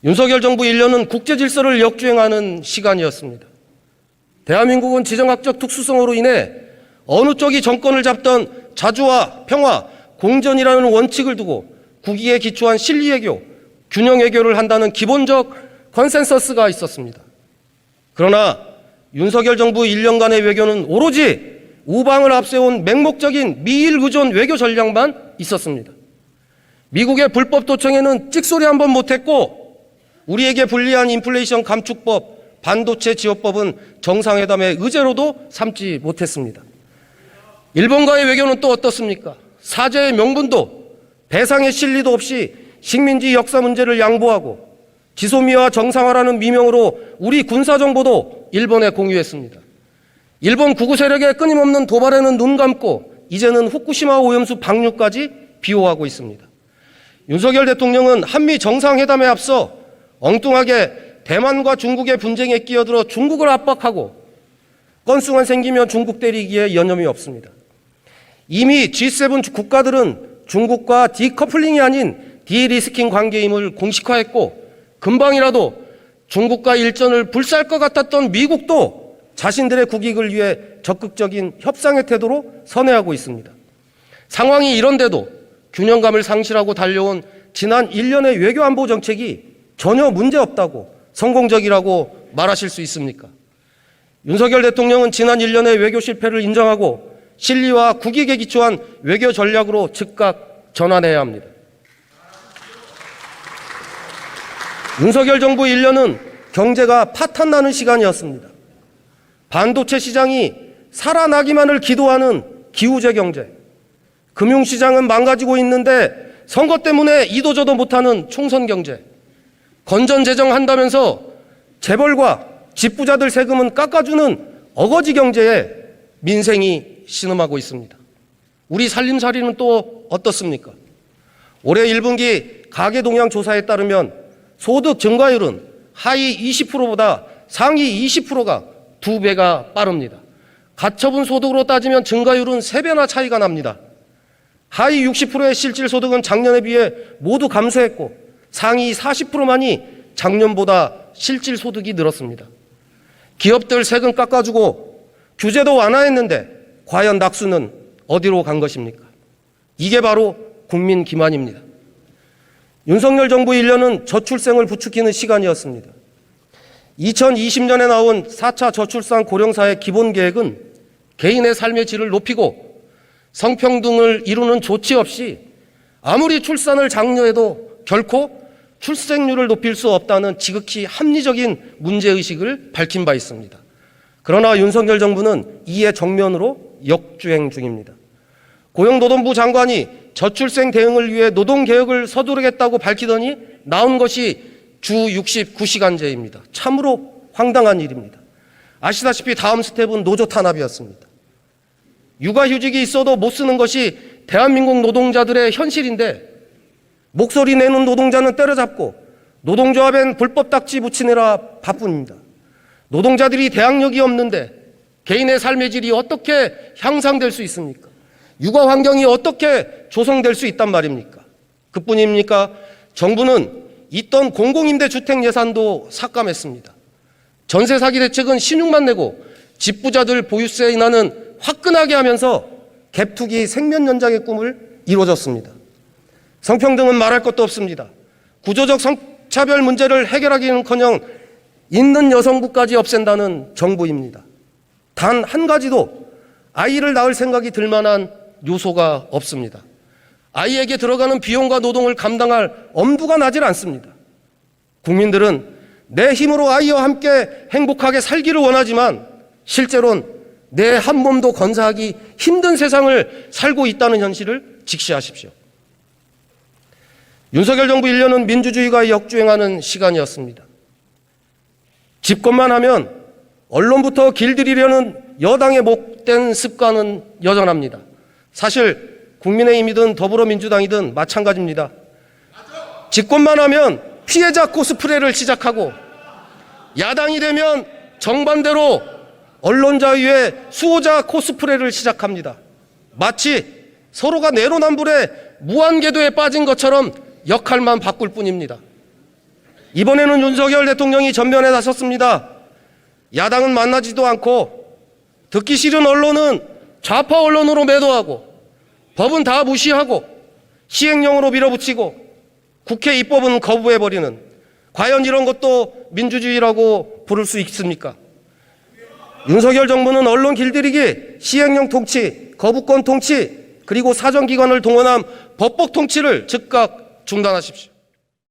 윤석열 정부 1년은 국제 질서를 역주행하는 시간이었습니다. 대한민국은 지정학적 특수성으로 인해 어느 쪽이 정권을 잡던 자주와 평화, 공전이라는 원칙을 두고 국익에 기초한 실리외교, 균형외교를 한다는 기본적 컨센서스가 있었습니다. 그러나 윤석열 정부 1년간의 외교는 오로지 우방을 앞세운 맹목적인 미일 의존 외교 전략만 있었습니다. 미국의 불법 도청에는 찍소리 한 번 못했고, 우리에게 불리한 인플레이션 감축법, 반도체 지원법은 정상회담의 의제로도 삼지 못했습니다. 일본과의 외교는 또 어떻습니까? 사죄의 명분도 배상의 실리도 없이 식민지 역사 문제를 양보하고 지소미아 정상화라는 미명으로 우리 군사정보도 일본에 공유했습니다. 일본 구구 세력의 끊임없는 도발에는 눈 감고 이제는 후쿠시마 오염수 방류까지 비호하고 있습니다. 윤석열 대통령은 한미 정상회담에 앞서 엉뚱하게 대만과 중국의 분쟁에 끼어들어 중국을 압박하고 건승만 생기면 중국 때리기에 여념이 없습니다. 이미 G7 국가들은 중국과 디커플링이 아닌 디리스킹 관계임을 공식화했고, 금방이라도 중국과 일전을 불살 것 같았던 미국도 자신들의 국익을 위해 적극적인 협상의 태도로 선회하고 있습니다. 상황이 이런데도 균형감을 상실하고 달려온 지난 1년의 외교안보 정책이 전혀 문제없다고, 성공적이라고 말하실 수 있습니까? 윤석열 대통령은 지난 1년의 외교 실패를 인정하고 실리와 국익에 기초한 외교 전략으로 즉각 전환해야 합니다. 윤석열 정부 1년은 경제가 파탄나는 시간이었습니다. 반도체 시장이 살아나기만을 기도하는 기우제 경제, 금융시장은 망가지고 있는데 선거 때문에 이도저도 못하는 총선 경제, 건전재정 한다면서 재벌과 집부자들 세금은 깎아주는 어거지 경제에 민생이 신음하고 있습니다. 우리 살림살이는 또 어떻습니까? 올해 1분기 가계동향조사에 따르면 소득 증가율은 하위 20%보다 상위 20%가 2배가 빠릅니다. 가처분 소득으로 따지면 증가율은 3배나 차이가 납니다. 하위 60%의 실질소득은 작년에 비해 모두 감소했고 상위 40%만이 작년보다 실질소득이 늘었습니다. 기업들 세금 깎아주고 규제도 완화했는데 과연 낙수는 어디로 간 것입니까? 이게 바로 국민 기만입니다. 윤석열 정부 1년은 저출생을 부추기는 시간이었습니다. 2020년에 나온 4차 저출산 고령사회 기본계획은 개인의 삶의 질을 높이고 성평등을 이루는 조치 없이 아무리 출산을 장려해도 결코 출생률을 높일 수 없다는 지극히 합리적인 문제의식을 밝힌 바 있습니다. 그러나 윤석열 정부는 이에 정면으로 역주행 중입니다. 고용노동부 장관이 저출생 대응을 위해 노동개혁을 서두르겠다고 밝히더니 나온 것이 주 69시간제입니다. 참으로 황당한 일입니다. 아시다시피 다음 스텝은 노조 탄압이었습니다. 육아휴직이 있어도 못 쓰는 것이 대한민국 노동자들의 현실인데 목소리 내는 노동자는 때려잡고 노동조합엔 불법 딱지 붙이느라 바쁩니다. 노동자들이 대항력이 없는데 개인의 삶의 질이 어떻게 향상될 수 있습니까? 육아 환경이 어떻게 조성될 수 있단 말입니까? 그뿐입니까? 정부는 있던 공공임대주택 예산도 삭감했습니다. 전세 사기 대책은 신용만 내고 집부자들 보유세 인하는 화끈하게 하면서 갭투기 생면 연장의 꿈을 이루어졌습니다. 성평등은 말할 것도 없습니다. 구조적 성차별 문제를 해결하기는커녕 있는 여성부까지 없앤다는 정부입니다. 단 한 가지도 아이를 낳을 생각이 들 만한 요소가 없습니다. 아이에게 들어가는 비용과 노동을 감당할 엄두가 나질 않습니다. 국민들은 내 힘으로 아이와 함께 행복하게 살기를 원하지만 실제로는 내 한 몸도 건사하기 힘든 세상을 살고 있다는 현실을 직시하십시오. 윤석열 정부 1년은 민주주의가 역주행하는 시간이었습니다. 집권만 하면 언론부터 길들이려는 여당의 못된 습관은 여전합니다. 사실 국민의힘이든 더불어민주당이든 마찬가지입니다. 집권만 하면 피해자 코스프레를 시작하고 야당이 되면 정반대로 언론 자유의 수호자 코스프레를 시작합니다. 마치 서로가 내로남불의 무한궤도에 빠진 것처럼 역할만 바꿀 뿐입니다. 이번에는 윤석열 대통령이 전면에 나섰습니다. 야당은 만나지도 않고 듣기 싫은 언론은 좌파 언론으로 매도하고 법은 다 무시하고 시행령으로 밀어붙이고 국회 입법은 거부해버리는, 과연 이런 것도 민주주의라고 부를 수 있습니까? 윤석열 정부는 언론 길들이기, 시행령 통치, 거부권 통치, 그리고 사정기관을 동원한 법복 통치를 즉각 중단하십시오.